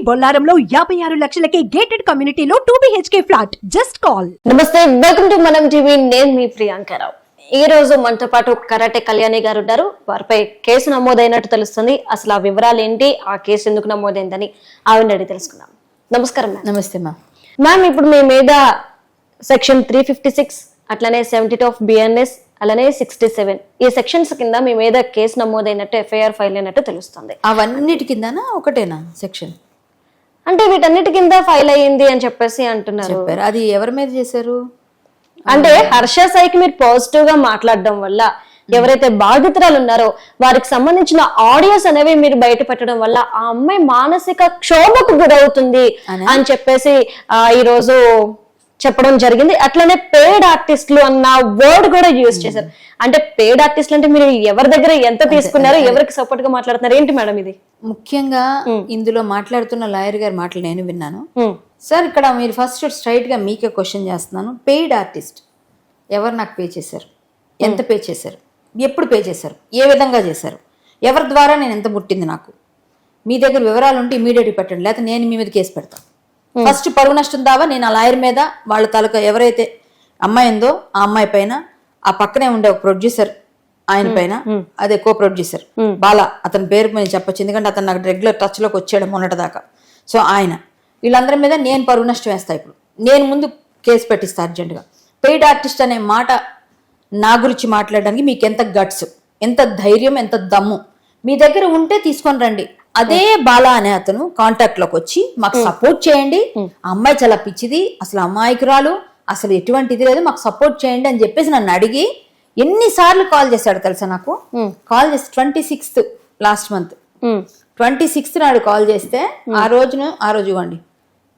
బొల్లారంలో 56 లక్షలకే gated కమ్యూనిటీలో 2 BHK flat. Just call. నమస్తే, welcome to మనం టీవీ. నేను మీ ప్రియాంకరావు. ఈ రోజు మనతో పాటు కరాటే కళ్యాణి గారు ఉన్నారు. వారిపై కేసు నమోదైనట్టు తెలుస్తుంది. అసలు ఆ వివరాలు ఏంటి, ఆ కేసు ఎందుకు నమోదైందని ఆవిడ అడిగి తెలుసుకుందాం. నమస్కారం మ్యామ్. నమస్తే మ్యామ్, ఇప్పుడు మీ మీద సెక్షన్ 356 అట్లనే 72 ఆఫ్ బిఎన్ఎస్ అలానే 67 ఈ సెక్షన్స్ కింద మీ మీద కేసు నమోదైనట్టు ఎఫ్ఐఆర్ ఫైల్ అయినట్టు తెలుస్తుంది. అవన్నిటి కిందనా ఒకటేనా సెక్షన్? అంటే వీటన్నిటి కింద ఫైల్ అయ్యింది అని చెప్పేసి అంటున్నారు. చెప్పారు. అది ఎవరి మీద చేశారు? అంటే హర్ష సాయికి మీరు పాజిటివ్ గా మాట్లాడడం వల్ల ఎవరైతే బాధితురాలు ఉన్నారో వారికి సంబంధించిన ఆడియోస్ అనేవి మీరు బయట పెట్టడం వల్ల ఆ అమ్మాయి మానసిక క్షోభకు గురవుతుంది అని చెప్పేసి ఈ రోజు చెప్పడం జరిగింది. అట్లనే పేడ్ ఆర్టిస్టులు అన్న వర్డ్ కూడా యూజ్ చేశారు. అంటే పేడ్ ఆర్టిస్టులు అంటే మీరు ఎవరి దగ్గర ఎంత తీసుకున్నారో, ఎవరికి సపోర్ట్ గా మాట్లాడుతున్నారు, ఏంటి మేడం ఇది? ముఖ్యంగా ఇందులో మాట్లాడుతున్న లాయర్ గారి మాటలు నేను విన్నాను. సార్, ఇక్కడ మీరు ఫస్ట్ స్ట్రైట్ గా మీకే క్వశ్చన్ చేస్తున్నాను. పెయిడ్ ఆర్టిస్ట్ ఎవరు నాకు పే చేశారు? ఎంత పే చేశారు? ఎప్పుడు పే చేశారు? ఏ విధంగా చేశారు? ఎవరి ద్వారా నేను ఎంత ముట్టింది? నాకు మీ దగ్గర వివరాలు ఉంటే ఇమీడియట్గా పెట్టండి, లేకపోతే నేను మీ మీద కేసు పెడతాను. ఫస్ట్ పరువు నష్టం దావా నేను ఆ లాయర్ మీద, వాళ్ళ తాలూకా ఎవరైతే అమ్మాయి ఉందో ఆ అమ్మాయి పైన, ఆ పక్కనే ఉండే ఒక ప్రొడ్యూసర్ ఆయన పైన, అదే కో ప్రొడ్యూసర్ బాలా, అతని పేరు నేను చెప్పొచ్చు ఎందుకంటే అతను నాకు రెగ్యులర్ టచ్ లోకి వచ్చాడు మొన్నటి దాకా. సో ఆయన వీళ్ళందరి మీద నేను పరువు నష్టం వేస్తా. ఇప్పుడు నేను ముందు కేసు పెట్టిస్తా అర్జెంటుగా. పెయిడ్ ఆర్టిస్ట్ అనే మాట నా గురించి మాట్లాడడానికి మీకు ఎంత గట్స్, ఎంత ధైర్యం, ఎంత దమ్ము మీ దగ్గర ఉంటే తీసుకొని రండి. అదే బాలా అనే అతను కాంటాక్ట్ లోకి వచ్చి మాకు సపోర్ట్ చేయండి, ఆ అమ్మాయి చాలా పిచ్చిది, అసలు అమాయకురాలు, అసలు ఎటువంటిది లేదు, మాకు సపోర్ట్ చేయండి అని చెప్పేసి నన్ను అడిగి ఎన్నిసార్లు కాల్ చేశాడు తెలుసా నాకు? కాల్ చేసి 26th లాస్ట్ మంత్ 26th నాడు కాల్ చేస్తే ఆ రోజు ఇవ్వండి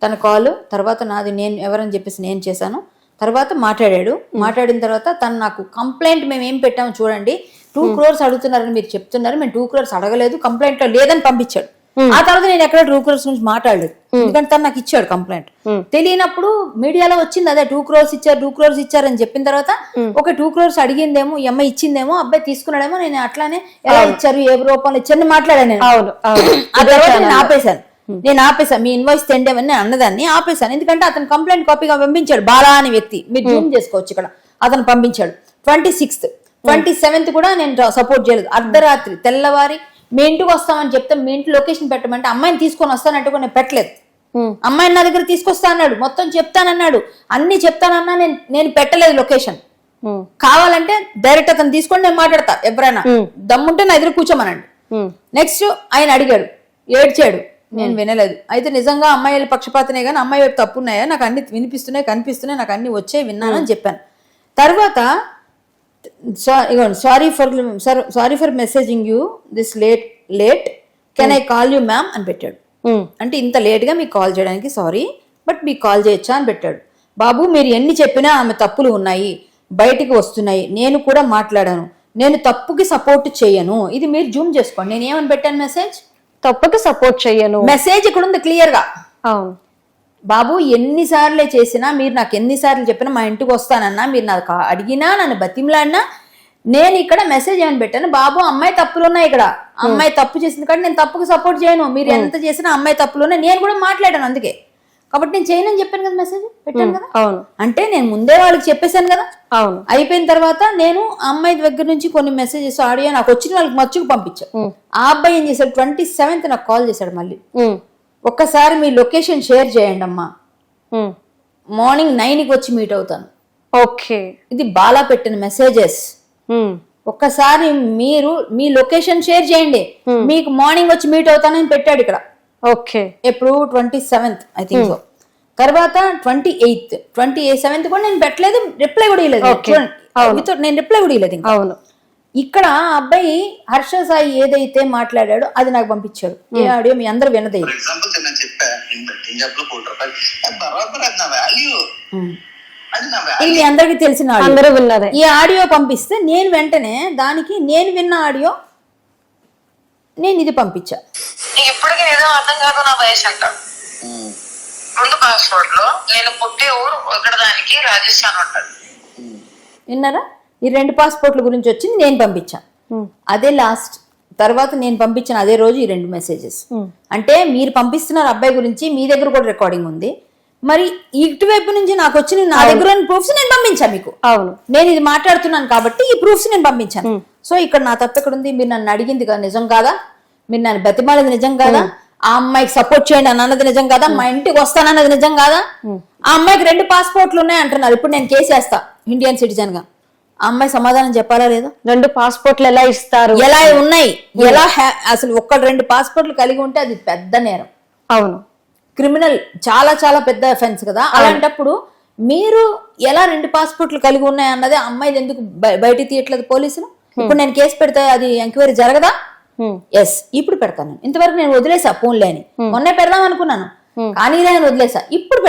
తన కాల్. తర్వాత నాది నేను ఎవరని చెప్పేసి నేను చేశాను. తర్వాత మాట్లాడిన తర్వాత తను నాకు కంప్లైంట్ మేము ఏం పెట్టామో చూడండి, 2 crores అడుగుతున్నారని మీరు చెప్తున్నారు, మేము 2 crores అడగలేదు, కంప్లైంట్ లో లేదని పంపించాడు. ఆ తర్వాత నేను ఎక్కడ 2 crores గురించి మాట్లాడలేదు, ఎందుకంటే తను నాకు ఇచ్చాడు కంప్లైంట్. తెలియనప్పుడు మీడియాలో వచ్చింది అదే 2 crores ఇచ్చారు, 2 crores ఇచ్చారు అని చెప్పిన తర్వాత ఒక 2 crores అడిగిందేమో, ఈ అమ్మాయి ఇచ్చిందేమో, అబ్బాయి తీసుకున్నాడేమో, నేను అట్లానే ఎలా ఇచ్చారు, ఏ రూపంలో ఇచ్చారని మాట్లాడాను నేను. ఆ తర్వాత నేను ఆపేశాను. మీ ఇన్వాయిస్ తెండేమని అన్నదాన్ని ఆపేశాను, ఎందుకంటే అతను కంప్లైంట్ కాపీగా పంపించాడు. బాలా అనే వ్యక్తి, మీరు జూమ్ చేసుకోవచ్చు ఇక్కడ, అతను పంపించాడు. 26th 27th కూడా నేను సపోర్ట్ చేయలేదు. అర్ధరాత్రి తెల్లవారి మీ ఇంటికి వస్తామని చెప్తే మీ ఇంటి లొకేషన్ పెట్టమంటే అమ్మాయిని తీసుకొని వస్తానంటే కూడా నేను పెట్టలేదు. అమ్మాయిని నా దగ్గర తీసుకొస్తా అన్నాడు, మొత్తం చెప్తానన్నాడు, అన్ని చెప్తానన్నా నేను పెట్టలేదు లొకేషన్. కావాలంటే డైరెక్ట్ అతను తీసుకొని నేను మాట్లాడతా, ఎవరైనా దమ్ముంటే నా ఎదురు కూర్చోమనండి. నెక్స్ట్ ఆయన అడిగాడు, ఏడ్చాడు, నేను వినలేదు. అయితే నిజంగా అమ్మాయిల పక్షపాతనే కానీ అమ్మాయి వైపు తప్పు ఉన్నాయా, నాకు అన్ని వినిపిస్తున్నాయి, కనిపిస్తున్నాయి, నాకు అన్ని వచ్చాయి, విన్నానని చెప్పాను. తర్వాత sorry for messaging you this late can I call you ma'am అని పెట్టాడు. అంటే ఇంత లేట్ గా మీకు కాల్ చేయడానికి సారీ, బట్ మీకు కాల్ చేయొచ్చా అని పెట్టాడు. బాబు, మీరు ఎన్ని చెప్పినా ఆమె తప్పులు ఉన్నాయి, బయటికి వస్తున్నాయి, నేను కూడా మాట్లాడాను, నేను తప్పుకి సపోర్ట్ చేయను. ఇది మీరు జూమ్ చేసుకోండి. నేను ఏమని పెట్టాను మెసేజ్? తప్పుకి సపోర్ట్ చేయను. మెసేజ్ ఇక్కడ ఉంది క్లియర్ గా. బాబు, ఎన్నిసార్లే చేసినా, మీరు నాకు ఎన్నిసార్లు చెప్పినా, మా ఇంటికి వస్తానన్నా, మీరు నాకు అడిగినా, నన్ను బతిమలాడినా, నేను ఇక్కడ మెసేజ్ ఏమని పెట్టాను? బాబు, అమ్మాయి తప్పులు ఉన్నాయి, ఇక్కడ అమ్మాయి తప్పు చేసింది కాబట్టి నేను తప్పుకు సపోర్ట్ చేయను, మీరు ఎంత చేసినా అమ్మాయి తప్పులు ఉన్నాయి, నేను కూడా మాట్లాడాను, అందుకే కాబట్టి నేను చేయనని చెప్పాను కదా, మెసేజ్ పెట్టాను కదా. అంటే నేను ముందే వాళ్ళకి చెప్పేశాను కదా. అయిపోయిన తర్వాత నేను అమ్మాయి దగ్గర నుంచి కొన్ని మెసేజెస్, ఆడియో నాకు వచ్చిన వాళ్ళకి మచ్చుకు పంపించాను. ఆ అబ్బాయి ఏం చేశాడు, 27th నాకు కాల్ చేశాడు మళ్ళీ. ఒక్కసారి మీ లొకేషన్ షేర్ చేయండి అమ్మా, మార్నింగ్ 9కి వచ్చి మీట్ అవుతాను. ఓకే, ఇది బాలా పెట్టిన మెసేజెస్. ఒక్కసారి మీరు మీ లొకేషన్ షేర్ చేయండి, మీకు మార్నింగ్ వచ్చి మీట్ అవుతానని పెట్టాడు ఇక్కడ. ఓకే, ఎప్పుడు 27th ఐ థింక్ సో. తర్వాత 27th కూడా నేను పెట్టలేదు, రిప్లై కూడా ఇవ్వలేదు. నేను రిప్లై కూడా ఇవ్వలేదు ఇంకా. అవును, ఇక్కడ అబ్బాయి హర్ష సాయి ఏదైతే మాట్లాడాడో అది నాకు పంపించాడు. ఏ ఆడియో మీ అందరు వినదే, ఇది మీ అందరికి తెలిసిన ఈ ఆడియో పంపిస్తే నేను వెంటనే దానికి నేను విన్న ఆడియో నేను ఇది పంపించా. ఇప్పటికీ ఏదో అర్థం కాదు నా వయసు అంట. ముందు పాస్పోర్ట్ లో నేను పుట్టే ఊరు ఇక్కడ దానికి రాజస్థాన్ ఉంటుంది. విన్నారా? ఈ 2 పాస్పోర్ట్ల గురించి వచ్చింది నేను పంపించా. అదే లాస్ట్ తర్వాత నేను పంపించిన అదే రోజు ఈ 2 మెసేజెస్. అంటే మీరు పంపిస్తున్నారు అబ్బాయి గురించి, మీ దగ్గర కూడా రికార్డింగ్ ఉంది, మరి ఇటువైపు నుంచి నాకు వచ్చిన నా దగ్గర ప్రూఫ్స్ నేను పంపించాను మీకు. అవును, నేను ఇది మాట్లాడుతున్నాను కాబట్టి ఈ ప్రూఫ్స్ నేను పంపించాను. సో ఇక్కడ నా తప్పు ఎక్కడ ఉంది? మీరు నన్ను అడిగింది కదా నిజం కాదా, మీరు నన్ను బతిమాలేది నిజం కాదా, ఆ అమ్మాయికి సపోర్ట్ చేయండి అని అన్నది నిజం కాదా, మా ఇంటికి వస్తానన్నది నిజం కాదా, ఆ అమ్మాయికి 2 పాస్పోర్ట్లు ఉన్నాయి అంటున్నారు, ఇప్పుడు నేను కేసు వేస్తా ఇండియన్ సిటిజన్ గా. ఆ అమ్మాయి సమాధానం చెప్పాలా లేదా? 2 పాస్పోర్ట్లు ఎలా ఇస్తారు, ఎలా ఉన్నాయి, ఎలా అసలు 1-2 పాస్పోర్ట్లు కలిగి ఉంటే అది పెద్ద నేరం. అవును, క్రిమినల్, చాలా చాలా పెద్ద అఫెన్స్ కదా. అలాంటప్పుడు మీరు ఎలా 2 పాస్పోర్ట్లు కలిగి ఉన్నాయి అన్నది అమ్మాయిది ఎందుకు బయట తీయట్లేదు పోలీసులు? ఇప్పుడు నేను కేసు పెడితే అది ఎంక్వైరీ జరగదా? ఎస్, ఇప్పుడు పెడతాను నేను. ఇంతవరకు నేను వదిలేసా ఫోన్లే అని, మొన్నే పెడదాం అనుకున్నాను కానీ నేను వదిలేసా. ఇప్పుడు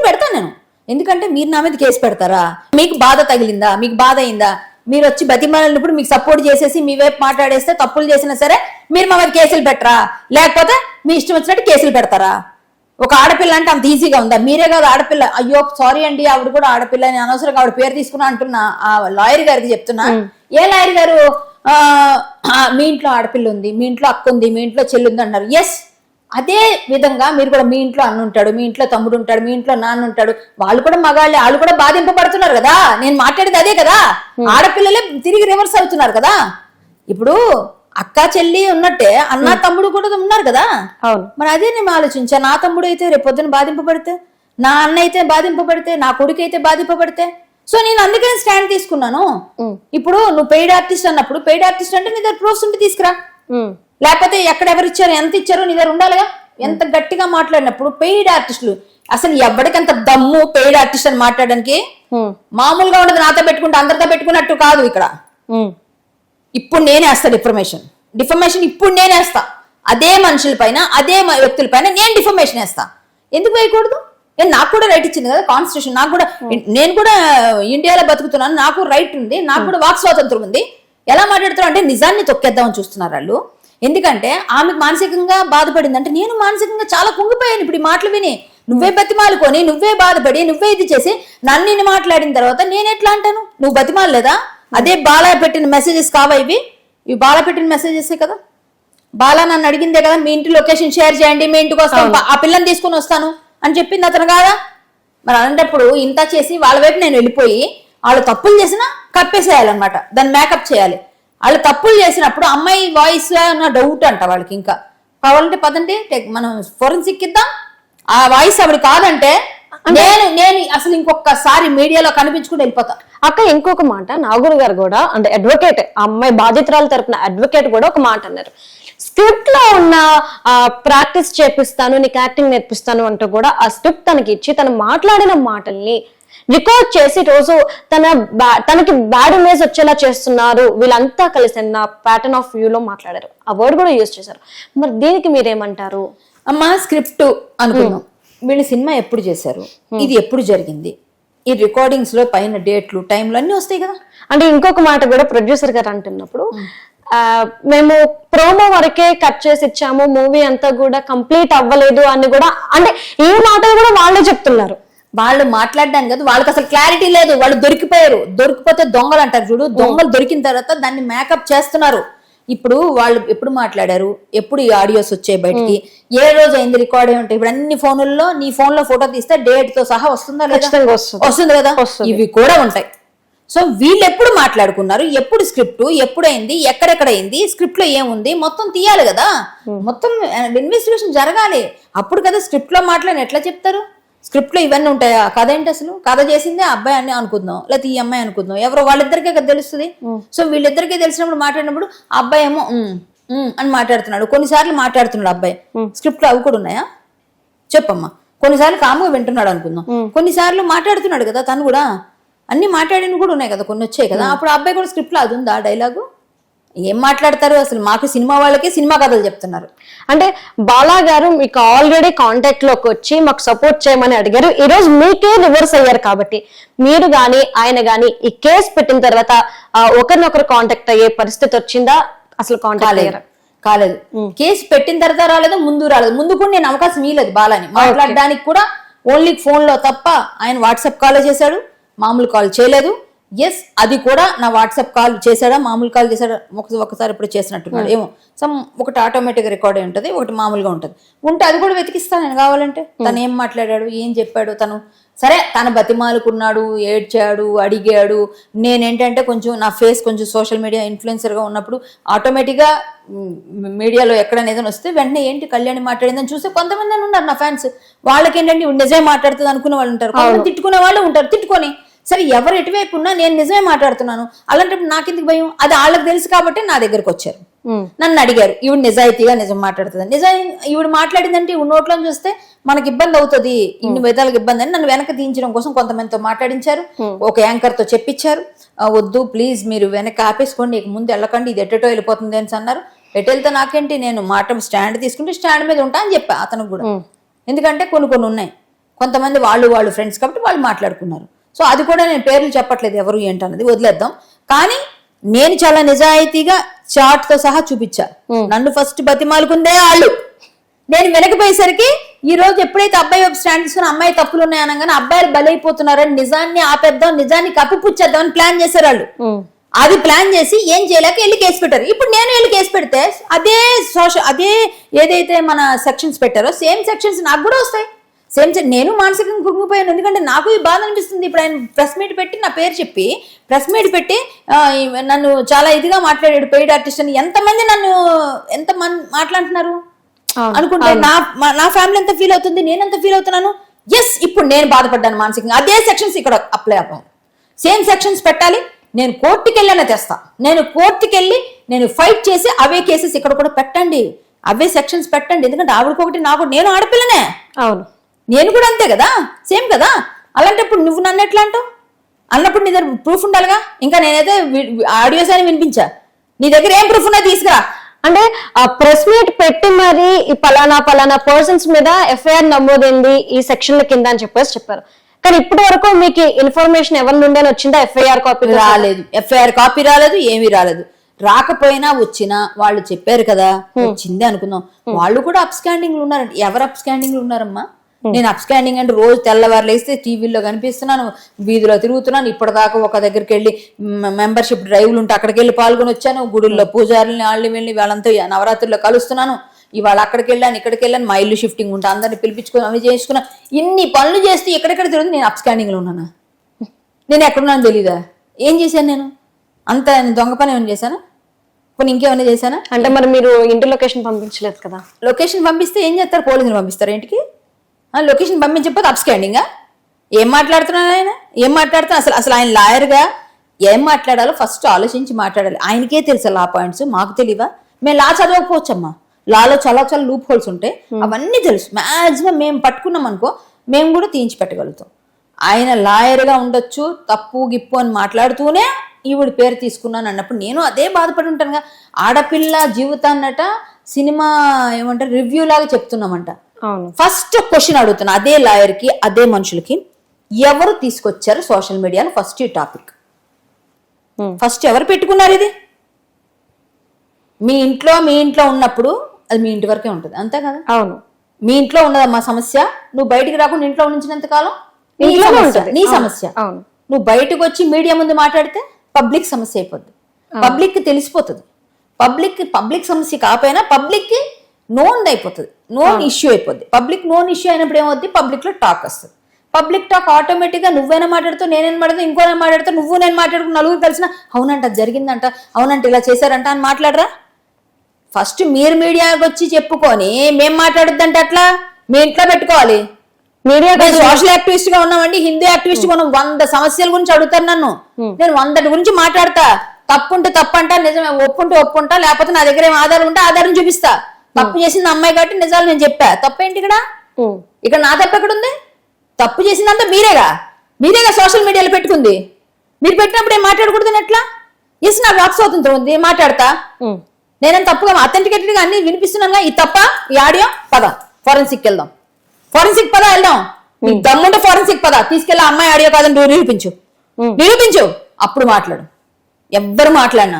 పెడతాను నేను. ఎందుకంటే మీరు నా మీద కేసు పెడతారా? మీకు బాధ తగిలిందా, మీకు బాధ అయిందా, మీరు వచ్చి బతిమాలినప్పుడు మీకు సపోర్ట్ చేసేసి మీ వైపు మాట్లాడేస్తే తప్పులు చేసినా సరే మీరు మా మీద కేసులు పెట్టరా? లేకపోతే మీ ఇష్టం వచ్చినట్టు కేసులు పెడతారా? ఒక ఆడపిల్ల అంటే అంత ఈజీగా ఉందా? మీరే కాదు ఆడపిల్ల, అయ్యో సారీ అండి ఆవిడ కూడా ఆడపిల్ల అని అనవసరంగా ఆవిడ పేరు తీసుకున్నా అంటున్నా. ఆ లాయర్ గారికి చెప్తున్నా, ఏ లాయర్ గారు మీ ఇంట్లో ఆడపిల్ల ఉంది, మీ ఇంట్లో అక్క ఉంది, మీ ఇంట్లో చెల్లి ఉంది అన్నారు. ఎస్, అదే విధంగా మీరు కూడా మీ ఇంట్లో అన్న ఉంటాడు, మీ ఇంట్లో తమ్ముడు ఉంటాడు, మీ ఇంట్లో నాన్న ఉంటాడు, వాళ్ళు కూడా మగాళ్ళే, వాళ్ళు కూడా బాధింపబడుతున్నారు కదా. నేను మాట్లాడేది అదే కదా, ఆడపిల్లలే తిరిగి రివర్స్ అవుతున్నారు కదా. ఇప్పుడు అక్క చెల్లి ఉన్నట్టే అన్న తమ్ముడు కూడా ఉన్నారు కదా. మరి అదే నేను ఆలోచించా, నా తమ్ముడు అయితే రేపు పొద్దున బాధింపబడితే, నా అన్న అయితే బాధింపబడితే, నా కొడుకు అయితే బాధింపబడితే, సో నేను అందుకని స్టాండ్ తీసుకున్నాను. ఇప్పుడు నువ్వు పెయిడ్ ఆర్టిస్ట్ అన్నప్పుడు, పెయిడ్ ఆర్టిస్ట్ అంటే నీ దగ్గర ప్రూఫ్స్ ఉంటే తీసుకురా, లేకపోతే ఎక్కడెవరు ఇచ్చారు, ఎంత ఇచ్చారో నీ దగ్గర ఉండాలిగా. ఎంత గట్టిగా మాట్లాడినప్పుడు పెయిడ్ ఆర్టిస్టులు, అసలు ఎవరికంత దమ్ము పెయిడ్ ఆర్టిస్ట్ అని మాట్లాడడానికి? మామూలుగా ఉండదు, నాతో పెట్టుకుంటే అందరితో పెట్టుకున్నట్టు కాదు ఇక్కడ. ఇప్పుడు నేనేస్తా డిఫర్మేషన్ ఇప్పుడు నేనేస్తా. అదే మనుషుల పైన, అదే వ్యక్తుల పైన నేను డిఫర్మేషన్ వేస్తా. ఎందుకు వేయకూడదు? నాకు కూడా రైట్ ఇచ్చింది కదా కాన్స్టిట్యూషన్, నాకు కూడా, నేను కూడా ఇండియాలో బతుకుతున్నాను, నాకు రైట్ ఉంది, నాకు కూడా వాక్ స్వాతంత్రం ఉంది. ఎలా మాట్లాడుతున్నారు అంటే నిజాన్ని తొక్కేద్దామని చూస్తున్నారు వాళ్ళు. ఎందుకంటే ఆమెకు మానసికంగా బాధపడింది అంటే, నేను మానసికంగా చాలా కుంగిపోయాను ఇప్పుడు ఈ మాటలు విని. నువ్వే బతిమాలుకొని, నువ్వే బాధపడి, నువ్వే ఇది చేసి నన్ను మాట్లాడిన తర్వాత నేను ఎట్లా అంటాను? నువ్వు బతిమాలలేదా? అదే బాలా పెట్టిన మెసేజెస్ కావా ఇవి బాలా పెట్టిన మెసేజెస్ కదా. బాలా నన్ను అడిగిందే కదా, మీ ఇంటి లొకేషన్ షేర్ చేయండి, మీ ఇంటికి వస్తాను, ఆ పిల్లని తీసుకుని వస్తాను అని చెప్పింది అతను కాదా? మరి అలాంటప్పుడు ఇంత చేసి వాళ్ళ వైపు నేను వెళ్ళిపోయి వాళ్ళు తప్పులు చేసినా కప్పేసేయాలన్నమాట, దాన్ని మేకప్ చేయాలి. వాళ్ళు తప్పులు చేసినప్పుడు అమ్మాయి వాయిస్ నా డౌట్ అంట వాళ్ళకి, ఇంకా కావాలంటే పదండి మనం ఫోరెన్సిక్ ఇద్దాం, ఆ వాయిస్ ఆవిడ కాదంటే నేను అసలు ఇంకొకసారి మీడియాలో కనిపించుకుని వెళ్ళిపోతా. అక్క ఇంకొక మాట, నాగూర్ గారు కూడా అంటే అడ్వకేట్, ఆ అమ్మాయి బాధితురాల తరపున అడ్వకేట్ కూడా ఒక మాట అన్నారు, స్క్రిప్ట్ లో ఉన్న ప్రాక్టీస్ చేపిస్తాను, నీకు యాక్టింగ్ నేర్పిస్తాను అంటూ కూడా ఆ స్క్రిప్ట్ తనకి ఇచ్చి తను మాట్లాడిన మాటల్ని రికార్డ్ చేసి రోజు తనకి బ్యాడ్ ఇమేజ్ వచ్చేలా చేస్తున్నారు వీళ్ళంతా కలిసి నా ప్యాటర్న్ ఆఫ్ వ్యూ లో మాట్లాడారు, ఆ వర్డ్ కూడా యూజ్ చేశారు. మరి దీనికి మీరేమంటారు? అమ్మా స్క్రిప్ట్ అనుకున్నాం, వీళ్ళు సినిమా ఎప్పుడు చేశారు, ఇది ఎప్పుడు జరిగింది, ఈ రికార్డింగ్స్ లో పైన డేట్లు టైంలు అన్ని వస్తాయి కదా. అంటే ఇంకొక మాట కూడా ప్రొడ్యూసర్ గారు అంటున్నప్పుడు, మేము ప్రోమో వరకే కట్ చేసి ఇచ్చాము, మూవీ అంతా కూడా కంప్లీట్ అవ్వలేదు అని కూడా, అంటే ఈ మాటలు కూడా వాళ్ళే చెప్తున్నారు. వాళ్ళు మాట్లాడడానికి కదా, వాళ్ళకి అసలు క్లారిటీ లేదు, వాళ్ళు దొరికిపోయారు. దొరికిపోతే దొంగలు అంటారు చూడు, దొంగలు దొరికిన తర్వాత దాన్ని మేకప్ చేస్తున్నారు. ఇప్పుడు వాళ్ళు ఎప్పుడు మాట్లాడారు, ఎప్పుడు ఈ ఆడియోస్ వచ్చాయి బయటికి, ఏ రోజు అయింది రికార్డ్ అయి ఉంటాయి. ఇప్పుడు అన్ని ఫోన్లలో నీ ఫోన్ లో ఫోటో తీస్తే డేట్ తో సహా వస్తుందా లేదా? వస్తుంది కదా, ఇవి కూడా ఉంటాయి. సో వీళ్ళు ఎప్పుడు మాట్లాడుకున్నారు, ఎప్పుడు స్క్రిప్ట్ ఎప్పుడైంది, ఎక్కడెక్కడ అయింది, స్క్రిప్ట్ లో ఏముంది మొత్తం తీయాలి కదా, మొత్తం ఇన్వెస్టిగేషన్ జరగాలి. అప్పుడు కదా స్క్రిప్ట్ లో మాట్లాడి ఎట్లా చెప్తారు? స్క్రిప్ట్ లో ఇవన్నీ ఉంటాయా? కథ ఏంటి అసలు? కథ చేసిందే అబ్బాయి అని అనుకుందాం, లేకపోతే ఈ అమ్మాయి అనుకుందాం, ఎవరో వాళ్ళిద్దరికే కదా తెలుస్తుంది. సో వీళ్ళిద్దరికే తెలిసినప్పుడు మాట్లాడినప్పుడు అబ్బాయి ఏమో అని మాట్లాడుతున్నాడు, కొన్నిసార్లు మాట్లాడుతున్నాడు అబ్బాయి, స్క్రిప్ట్ లో అవి కూడా ఉన్నాయా చెప్పమ్మా? కొన్నిసార్లు కాముగా వింటున్నాడు అనుకుందాం, కొన్నిసార్లు మాట్లాడుతున్నాడు కదా తను కూడా, అన్ని మాట్లాడిన కూడా ఉన్నాయి కదా, కొన్ని వచ్చాయి కదా. అప్పుడు అబ్బాయి కూడా స్క్రిప్ట్ లో అది ఉందా డైలాగు? ఏం మాట్లాడతారు అసలు? మాకు సినిమా వాళ్ళకి సినిమా కథలు చెప్తున్నారు. అంటే బాలా గారు మీకు ఆల్రెడీ కాంటాక్ట్ లోకి వచ్చి మాకు సపోర్ట్ చేయమని అడిగారు, ఈ రోజు మీకే రివర్స్ అయ్యారు కాబట్టి మీరు గాని ఆయన గాని ఈ కేసు పెట్టిన తర్వాత ఒకరినొకరు కాంటాక్ట్ అయ్యే పరిస్థితి వచ్చిందా? అసలు కాంటాక్ట్ అయ్యారా? కాలేదు. కేసు పెట్టిన తర్వాత రాలేదు, ముందు రాలేదు. ముందు కూడా నేను అవకాశం ఇవ్వలేదు బాలాని మాట్లాడడానికి కూడా, ఓన్లీ ఫోన్ లో తప్ప. ఆయన వాట్సాప్ కాల్ చేశాడు, మామూలు కాల్ చేయలేదు. ఎస్, అది కూడా నా వాట్సాప్ కాల్ చేశాడా, మామూలు కాల్ చేశాడా, ఒకసారి ఇప్పుడు చేసినట్టున్నాడు ఏమో, ఒకటి ఆటోమేటిక్ రికార్డ్ అయి ఉంటుంది, ఒకటి మామూలుగా ఉంటుంది. ఉంటే అది కూడా వెతికిస్తాను నేను కావాలంటే. తను ఏం మాట్లాడాడు, ఏం చెప్పాడు, తను సరే తన బతిమాలుకున్నాడు, ఏడ్చాడు, అడిగాడు. నేనేంటంటే కొంచెం నా ఫేస్ కొంచెం సోషల్ మీడియా ఇన్ఫ్లుయెన్సర్గా ఉన్నప్పుడు ఆటోమేటిక్గా మీడియాలో ఎక్కడైనా ఏదైనా వస్తే వెంటనే ఏంటి కళ్యాణి మాట్లాడిందని చూస్తే కొంతమంది అని ఉన్నారు నా ఫ్యాన్స్. వాళ్ళకి ఏంటంటే నిజమే మాట్లాడుతుంది అనుకునే వాళ్ళు ఉంటారు, కొంతమంది తిట్టుకునే వాళ్ళు ఉంటారు. తిట్టుకొని సరే ఎవరు ఎటువైపు ఉన్నా నేను నిజమే మాట్లాడుతున్నాను, అలాంటప్పుడు నాకెందుకు భయం? అది వాళ్ళకి తెలుసు కాబట్టి నా దగ్గరకు వచ్చారు, నన్ను అడిగారు. ఈవిడ నిజాయితీగా నిజం మాట్లాడుతుంది, ఈవిడ మాట్లాడిందంటే ఈవిడ నోట్లో చూస్తే మనకి ఇబ్బంది అవుతుంది, ఇన్ని విధాలకు ఇబ్బంది అని నన్ను వెనక తీయించడం కోసం కొంతమందితో మాట్లాడించారు. ఒక యాంకర్ తో చెప్పించారు, వద్దు ప్లీజ్ మీరు వెనక ఆపేసుకోండి, ఇక ముందు వెళ్ళకండి, ఇది ఎట్టటో వెళ్ళిపోతుంది అని అన్నారు. ఎటు వెళ్తే నాకేంటి, నేను మాట స్టాండ్ తీసుకుంటే స్టాండ్ మీద ఉంటా అని చెప్పా అతనికి కూడా. ఎందుకంటే కొన్ని ఉన్నాయి, కొంతమంది వాళ్ళు ఫ్రెండ్స్ కాబట్టి వాళ్ళు మాట్లాడుకున్నారు. సో అది కూడా నేను పేర్లు చెప్పట్లేదు ఎవరు ఏంటన్నది వదిలేద్దాం. కానీ నేను చాలా నిజాయితీగా చార్ట్ తో సహా చూపించా. నన్ను ఫస్ట్ బతిమాలుకుందే వాళ్ళు. నేను వెనకపోయేసరికి ఈ రోజు ఎప్పుడైతే అబ్బాయి స్టాండ్ తీసుకుని అమ్మాయి తప్పులు ఉన్నాయి అనగానే అబ్బాయిలు బలైపోతున్నారని నిజాన్ని ఆపేద్దాం, నిజాన్ని కప్పిపుచ్చేద్దామని ప్లాన్ చేశారు వాళ్ళు. అది ప్లాన్ చేసి ఏం చేయలేక వెళ్ళి కేసు పెట్టారు. ఇప్పుడు నేను వెళ్ళి కేసు పెడితే అదే ఏదైతే మన సెక్షన్స్ పెట్టారో సేమ్ సెక్షన్స్ నాకు కూడా వస్తాయి. నేను మానసికంగా కుంగిపోయాను. ఎందుకంటే నాకు ఈ బాధ అనిపిస్తుంది. ఇప్పుడు ఆయన ప్రెస్ మీట్ పెట్టి నా పేరు చెప్పి ప్రెస్ మీట్ పెట్టి నన్ను చాలా ఇదిగా మాట్లాడాడు పెయిడ్ ఆర్టిస్ట్ అని ఎంతమంది మాట్లాడుతున్నారు అనుకుంటే నా ఫ్యామిలీ ఎంత ఫీల్ అవుతుంది, నేను ఎంత ఫీల్ అవుతున్నాను. ఎస్, ఇప్పుడు నేను బాధపడ్డాను మానసికంగా. అదే సెక్షన్స్ ఇక్కడ అప్లై అవ్వాలి, సేమ్ సెక్షన్స్ పెట్టాలి. నేను కోర్టుకి వెళ్ళానే తెస్తా, నేను కోర్టుకి వెళ్ళి నేను ఫైట్ చేసి అవే కేసెస్ ఇక్కడ కూడా పెట్టండి, అవే సెక్షన్స్ పెట్టండి. ఎందుకంటే ఆవిడకొకటి నాకు, నేను ఆడపిల్లనే, అవును నేను కూడా అంతే కదా, సేమ్ కదా. అలాంటప్పుడు నువ్వు నన్ను ఎట్లా అంటావు అన్నప్పుడు నీ దగ్గర ప్రూఫ్ ఉండాలిగా. ఇంకా నేనైతే ఆడియోస్ అని వినిపించా, నీ దగ్గర ఏం ప్రూఫ్ ఉన్నా తీసుకురా అంటే ఆ ప్రెస్ మీట్ పెట్టి మరి ఈ పలానా పర్సన్స్ మీద ఎఫ్ఐఆర్ నమోదైంది ఈ సెక్షన్ల కింద అని చెప్పారు. కానీ ఇప్పటి వరకు మీకు ఇన్ఫర్మేషన్ ఎవరి నుండి వచ్చిందా? ఎఫ్ఐఆర్ కాపీ రాలేదు, ఎఫ్ఐఆర్ కాపీ రాలేదు, ఏమీ రాలేదు. రాకపోయినా వచ్చినా వాళ్ళు చెప్పారు కదా, వచ్చింది అనుకుందాం. వాళ్ళు కూడా అప్ స్కాండింగ్లు ఉన్నారంట. ఎవరు అప్ స్కాండింగ్లు ఉన్నారమ్మా? నేను అప్ స్కాండింగ్ అంటే రోజు తెల్లవారు లేస్తే టీవీలో కనిపిస్తున్నాను, వీధిలో తిరుగుతున్నాను. ఇప్పటిదాకా ఒక దగ్గరికి వెళ్ళి మెంబర్షిప్ డ్రైవ్లు ఉంటే అక్కడికి వెళ్ళి పాల్గొని వచ్చాను. గుడుల్లో పూజారులని వాళ్ళని వెళ్ళి వాళ్ళంతా నవరాత్రుల్లో కలుస్తున్నాను. ఇవాళ అక్కడికి వెళ్ళాను, ఇక్కడికి వెళ్ళాను. మా ఇల్లు షిఫ్టింగ్ ఉంటే అందరిని పిలిపించుకుని అవి చేసుకున్నా. ఇన్ని పనులు చేస్తూ ఎక్కడెక్కడ తిరుగుతుంది. నేను అప్ స్కాండింగ్ లో ఉన్నానా? నేను ఎక్కడున్నాను తెలీదా? ఏం చేశాను నేను? అంత దొంగ పని ఏమైనా చేశానా? కొన్ని ఇంకేమైనా చేశానా? అంటే మరి మీరు ఇంటి లొకేషన్ పంపించలేదు కదా? లొకేషన్ పంపిస్తే ఏం చేస్తారు? పోలీసులు పంపిస్తారు ఇంటికి. లొకేషన్ పంపించకపోతే అప్ స్కాండింగా? ఏం మాట్లాడుతున్నాను ఆయన? ఏం మాట్లాడుతున్నా? అసలు ఆయన లాయర్గా ఏం మాట్లాడాలో ఫస్ట్ ఆలోచించి మాట్లాడాలి. ఆయనకే తెలుసా లా పాయింట్స్, మాకు తెలియవా? మేము లా చదవకపోవచ్చమ్మా, లాలో చాలా చాలా లూప్ హోల్స్ ఉంటాయి, అవన్నీ తెలుసు. మాక్సిమం మేము పట్టుకున్నాం అనుకో, మేము కూడా తీయించి పెట్టగలుగుతాం. ఆయన లాయర్గా ఉండొచ్చు, తప్పు గిప్పు అని మాట్లాడుతూనే ఈవిడ పేరు తీసుకున్నాను అన్నప్పుడు నేను అదే బాధపడి ఉంటానుగా. ఆడపిల్ల జీవితాన్నట సినిమా ఏమంటారు రివ్యూ లాగా చెప్తున్నామంట. ఫస్ట్ క్వశ్చన్ అడుగుతున్నా అదే లాయర్కి, అదే మనుషులకి, ఎవరు తీసుకొచ్చారు సోషల్ మీడియాలో ఫస్ట్ ఈ టాపిక్? ఫస్ట్ ఎవరు పెట్టుకున్నారు ఇది? మీ ఇంట్లో ఉన్నప్పుడు అది మీ ఇంటి వరకే ఉంటుంది, అంతే కదా? అవును, మీ ఇంట్లో ఉన్నదమ్మా సమస్య. నువ్వు బయటికి రాకుండా ఇంట్లో ఉంచినంత కాలం నీ సమస్య. అవును, నువ్వు బయటకు వచ్చి మీడియా ముందు మాట్లాడితే పబ్లిక్ సమస్య అయిపోద్ది, పబ్లిక్ కి తెలిసిపోతుంది. పబ్లిక్ సమస్య కాకపోయినా పబ్లిక్ కి నోన్ అయిపోతుంది, నోన్ ఇష్యూ అయిపోద్ది. పబ్లిక్ నోన్ ఇష్యూ అయినప్పుడు ఏమవుద్ది? పబ్లిక్ లో టాక్ వస్తుంది. పబ్లిక్ టాక్ ఆటోమేటిక్ గా నువ్వైనా మాట్లాడుతావు, నేనేం మాట్లాడుతావు, ఇంకోనే మాట్లాడుతావు, నువ్వు నేను మాట్లాడుకుని నలుగురు కలిసిన అవునంట జరిగిందంట, అవునంట ఇలా చేశారంట అని మాట్లాడరా? ఫస్ట్ మీరు మీడియాకి వచ్చి చెప్పుకొని మేం మాట్లాడొద్దంటే అట్లా మీ ఇంట్లో పెట్టుకోవాలి. మీడియా సోషల్ యాక్టివిస్ట్ గా ఉన్నామండి, హిందూ యాక్టివిస్ట్ గా ఉన్నాం. 100 సమస్యల గురించి అడుగుతారు నన్ను, నేను 100 గురించి మాట్లాడతా. తప్పుంటే తప్పంటా, నిజమే ఒప్పుంటే ఒప్పుంటా, లేకపోతే నా దగ్గర ఏం ఆధారం ఉంటే ఆధారం చూపిస్తా. తప్పు చేసింది అమ్మాయి కాబట్టి నిజాలు నేను చెప్పా. తప్పేంటి ఇక్కడ నా తప్పు ఎక్కడుంది? తప్పు చేసిందంతా మీరేగా సోషల్ మీడియాలో పెట్టుకుంది. మీరు పెట్టినప్పుడు ఏం మాట్లాడకూడదు ఎట్లా? ఎస్, నాకు వాక్ స్వాతంత్రం ఉంది, మాట్లాడతా. నేనేం తప్పుగా అథెంటికేటెడ్ గా అన్ని వినిపిస్తున్నాను. ఈ తప్ప ఈ ఆడియో పద ఫోరెన్సిక్ వెళ్దాం, ఫోరెన్సిక్ పద వెళ్దాం. నీకు దమ్ముంటే ఫోరెన్సిక్ పద తీసుకెళ్ళి అమ్మాయి ఆడియో కాదని నిరూపించు, అప్పుడు మాట్లాడు. ఎవ్వరు మాట్లాడినా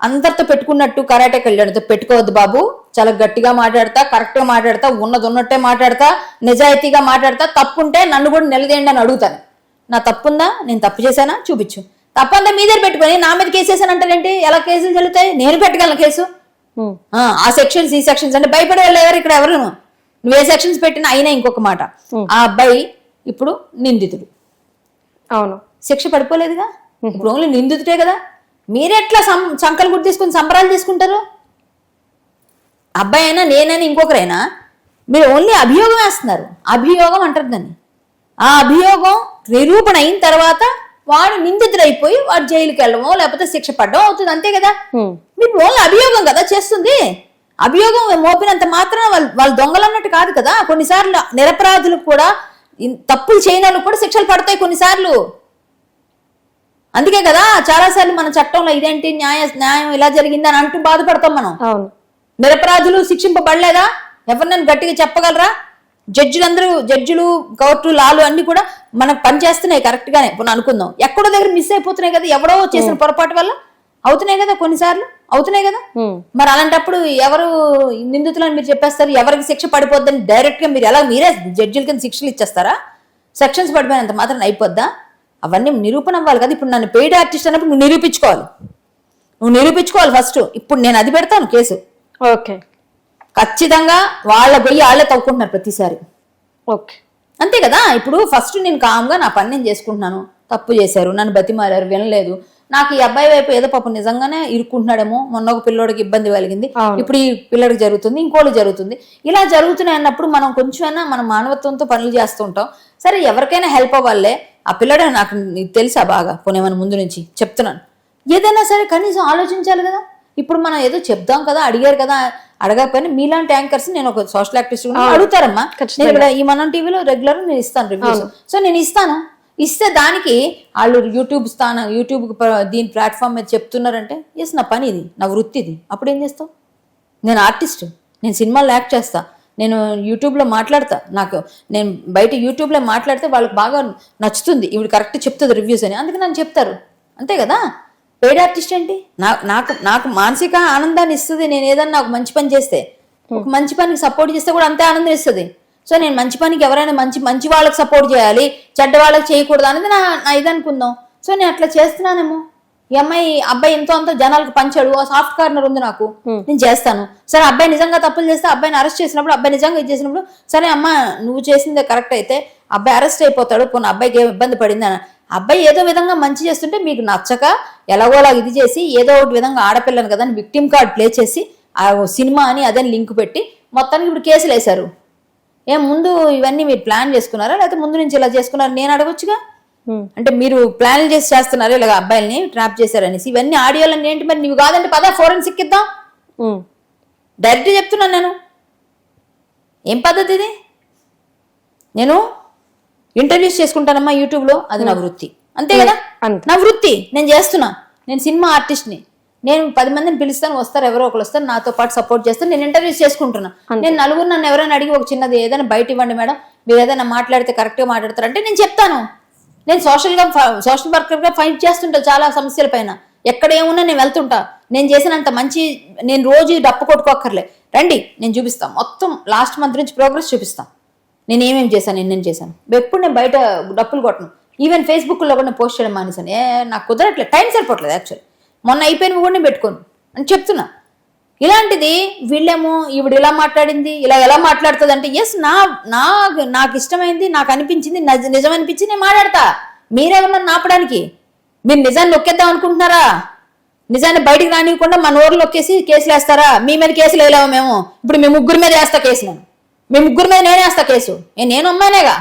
అందరితో పెట్టుకున్నట్టు కరాటే కళ్యాణ్తో పెట్టుకోవద్దు బాబు. చాలా గట్టిగా మాట్లాడతా, కరెక్ట్ గా మాట్లాడతా, ఉన్నట్టే మాట్లాడతా, నిజాయితీగా మాట్లాడతా. తప్పుంటే నన్ను కూడా నిలదేయండి అని అడుగుతాను. నా తప్పుందా, నేను తప్పు చేశానా చూపించు. తప్పంతా మీ దగ్గర పెట్టుకొని నా మీద కేసు వేసానంటారేంటి? ఎలా కేసులు చెల్లుతాయి? నేను పెట్టగలను కేసు. ఆ సెక్షన్స్ ఈ సెక్షన్స్ అంటే భయపడే వాళ్ళు ఎవరు ఇక్కడ? ఎవరు నువ్వు ఏ సెక్షన్స్ పెట్టినా అయినా. ఇంకొక మాట, ఆ అబ్బాయి ఇప్పుడు నిందితుడు. అవును, శిక్ష పడిపోలేదుగా, ఇప్పుడు ఓన్లీ నిందితుడే కదా. మీరెట్లా సంకలు గుర్తు తీసుకుని సంబరాలు చేసుకుంటారు? అబ్బాయి అయినా నేనైనా ఇంకొకరైనా మీరు ఓన్లీ అభియోగం వేస్తున్నారు. అభియోగం అంటారు దాన్ని. ఆ అభియోగం నిరూపణ అయిన తర్వాత వాడు నిందితుడైపోయి వాడు జైలుకి వెళ్ళడమో లేకపోతే శిక్ష పడడం అవుతుంది, అంతే కదా. మీరు ఓన్లీ అభియోగం కదా చేస్తుంది. అభియోగం మోపినంత మాత్రం వాళ్ళు దొంగలు అన్నట్టు కాదు కదా. కొన్నిసార్లు నిరపరాధులకు కూడా, తప్పులు చేయని వాళ్ళకు కూడా శిక్షలు పడతాయి కొన్నిసార్లు. అందుకే కదా చాలాసార్లు మన చట్టంలో ఇదేంటి న్యాయం ఇలా జరిగిందని అంటూ బాధపడతాం మనం. నిరపరాధులు శిక్షింపబడలేదా? ఎవరినైనా గట్టిగా చెప్పగలరా? జడ్జిలు, కోర్టు, లాలు అన్ని కూడా మనకు పనిచేస్తున్నాయి కరెక్ట్ గానే అనుకుందాం. ఎక్కడో దగ్గర మిస్ అయిపోతున్నాయి కదా, ఎవడో చేసిన పొరపాటు వల్ల అవుతున్నాయి కదా, కొన్నిసార్లు అవుతున్నాయి కదా. మరి అలాంటప్పుడు ఎవరు నిందితులని మీరు చెప్పేస్తారు? ఎవరికి శిక్ష పడిపోద్దని డైరెక్ట్ గా మీరు ఎలా మీరే జడ్జిల కింద శిక్షలు ఇచ్చేస్తారా? సెక్షన్స్ పడిపోయినంత మాత్రం అయిపోద్దా? అవన్నీ నిరూపణ అవ్వాలి కదా. ఇప్పుడు నన్ను పెయిడ్ ఆర్టిస్ట్ అన్నప్పుడు నువ్వు నిరూపించుకోవాలి ఫస్ట్. ఇప్పుడు నేను అది పెడతాను కేసు. ఓకే, ఖచ్చితంగా వాళ్ళ పోయి వాళ్ళే తవ్వుకుంటున్నారు ప్రతిసారి. ఓకే, అంతే కదా. ఇప్పుడు ఫస్ట్ నేను కామ్గా నా పని నేను చేసుకుంటున్నాను. తప్పు చేశారు, నన్ను బతిమారారు, వినలేదు. నాకు ఈ అబ్బాయి వైపు ఏదో పాపం నిజంగానే ఇరుక్కుంటున్నాడేమో, మొన్న ఒక పిల్లోడికి ఇబ్బంది కలిగింది, ఇప్పుడు ఈ పిల్లడికి జరుగుతుంది, ఇంకోటి జరుగుతుంది, ఇలా జరుగుతున్నాయి అన్నప్పుడు మనం కొంచెమైనా మన మానవత్వంతో పనులు చేస్తూ ఉంటాం. సరే ఎవరికైనా హెల్ప్ అవ్వాలే. ఆ పిల్లడే నాకు తెలుసా బాగా, పోనేమన్నా ముందు నుంచి చెప్తున్నాను. ఏదైనా సరే కనీసం ఆలోచించాలి కదా. ఇప్పుడు మనం ఏదో చెప్దాం కదా, అడిగారు కదా, అడగకపోయినా మీలాంటి యాంకర్స్, నేను ఒక సోషల్ యాక్టివిస్ట్ అడుగుతారమ్మా. నేను ఇక్కడ ఈ మనం టీవీలో రెగ్యులర్ నేను ఇస్తాను రివ్యూస్. సో నేను ఇస్తే దానికి వాళ్ళు యూట్యూబ్ దీని ప్లాట్ఫామ్ మీద చెప్తున్నారంటే ఎస్ నా పని ఇది, నా వృత్తి ఇది. అప్పుడు ఏం చేస్తావు? నేను ఆర్టిస్ట్, నేను సినిమాలో యాక్ట్ చేస్తా, నేను యూట్యూబ్లో మాట్లాడతా. నేను బయట యూట్యూబ్లో మాట్లాడితే వాళ్ళకి బాగా నచ్చుతుంది, ఇవి కరెక్ట్ చెప్తుంది రివ్యూస్ అని, అందుకే నన్ను చెప్తారు. అంతే కదా. పెయిడ్ ఆర్టిస్ట్ ఏంటి? నాకు మానసిక ఆనందాన్ని ఇస్తుంది. నేను ఏదన్నా ఒక మంచి పని చేస్తే, ఒక మంచి పనికి సపోర్ట్ చేస్తే కూడా అంతే ఆనందం ఇస్తుంది. సో నేను మంచి పనికి ఎవరైనా మంచి వాళ్ళకి సపోర్ట్ చేయాలి, చెడ్డ వాళ్ళకి చేయకూడదు అనేది నా ఇది అనుకుందాం. సో నేను అట్లా చేస్తున్నానేమో. ఈ అబ్బాయి ఎంతో అంత జనాలకు పంచాడు, ఆ సాఫ్ట్ కార్నర్ ఉంది నాకు, నేను చేస్తాను. సరే అబ్బాయి నిజంగా తప్పులు చేస్తే, అబ్బాయిని అరెస్ట్ చేసినప్పుడు, అబ్బాయి నిజంగా ఇది చేసినప్పుడు, సరే అమ్మ నువ్వు చేసిందే కరెక్ట్ అయితే అబ్బాయి అరెస్ట్ అయిపోతాడు, పోనీ అబ్బాయికి ఏం ఇబ్బంది పడింది అని. అబ్బాయి ఏదో విధంగా మంచి చేస్తుంటే మీకు నచ్చక ఎలాగోలా ఇది చేసి ఏదో ఒకటి విధంగా ఆడపిల్లను కదా అని విక్టిమ్ కార్డ్ ప్లే చేసి ఆ సినిమా అని అదే లింక్ పెట్టి మొత్తానికి ఇప్పుడు కేసులు వేశారు. ముందు ఇవన్నీ మీరు ప్లాన్ చేసుకున్నారా లేకపోతే ముందు నుంచి ఇలా చేసుకున్నారా నేను అడగొచ్చుగా. అంటే మీరు ప్లాన్లు చేసి చేస్తున్నారు ఇలాగ అబ్బాయిల్ని ట్రాప్ చేశారనేసి. ఇవన్నీ ఆడియోలన్నీ ఏంటి మరి? నువ్వు కాదంటే పదా ఫోరెన్సిక్ ఇద్దాం, డైరెక్ట్ చెప్తున్నాను నేను. ఏం పద్ధతి ఇది? నేను ఇంటర్వ్యూస్ చేసుకుంటానమ్మా యూట్యూబ్లో, అది నా వృత్తి, అంతే కదా. నా వృత్తి నేను చేస్తున్నా. నేను సినిమా ఆర్టిస్ట్ని, నేను 10 మందిని పిలుస్తాను, వస్తారు, ఎవరో ఒకరు వస్తారు, నాతో పాటు సపోర్ట్ చేస్తాను, నేను ఇంటర్వ్యూస్ చేసుకుంటున్నా. నేను నలుగురు నన్ను ఎవరైనా అడిగి ఒక చిన్నది ఏదైనా బయట ఇవ్వండి మేడం, మీరు ఏదైనా మాట్లాడితే కరెక్ట్గా మాట్లాడతారంటే నేను చెప్తాను. నేను సోషల్ వర్కర్గా ఫైట్ చేస్తుంటా చాలా సమస్యల పైన. ఎక్కడ ఏమున్నా నేను వెళ్తుంటా. నేను చేసినంత మంచి, నేను రోజు డప్పు కొట్టుకోక్కర్లే, రండి నేను చూపిస్తాను. మొత్తం లాస్ట్ మంత్ నుంచి ప్రోగ్రెస్ చూపిస్తాను. నేను ఏమేమి చేశాను, ఎన్నేం చేశాను. ఎప్పుడు నేను బయట డప్పులు కొట్టను. ఈవెన్ ఫేస్బుక్లో కూడా నేను పోస్ట్ చేయడం మానేశాను. నాకు కుదరట్లేదు, టైం సరిపోవట్లేదు. యాక్చువల్లీ మొన్న అయిపోయినవి కూడా నేను పెట్టుకోను అని చెప్తున్నా. ఇలాంటిది వీళ్ళేమో ఈవిడ ఇలా మాట్లాడింది, ఇలా ఎలా మాట్లాడుతుంది అంటే ఎస్ నాకు ఇష్టమైంది, నాకు అనిపించింది, నిజం అనిపించింది నేను మాట్లాడతా. మీరేమన్నారు నాపడానికి? మీరు నిజాన్ని నొక్కేద్దాం అనుకుంటున్నారా? నిజాన్ని బయటికి రానివ్వకుండా మన ఊర్లో నొక్కేసి కేసులు వేస్తారా? మీ మీద కేసులు వేయలేము మేము. ఇప్పుడు మీ ముగ్గురు మీద వేస్తా కేసు. మీ ముగ్గురు మీద నేనే వేస్తా కేసు. నేను అమ్మాయినేగా.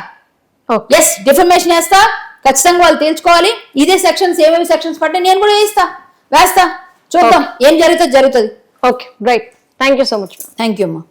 ఎస్ డిఫర్మేషన్ వేస్తా, ఖచ్చితంగా వాళ్ళు తేల్చుకోవాలి. ఇదే సెక్షన్స్ ఏమేమి సెక్షన్స్ పడితే నేను కూడా వేస్తా. చూద్దాం ఏం జరుగుతుంది. Okay right, thank you so much. Thank you అమ్మా.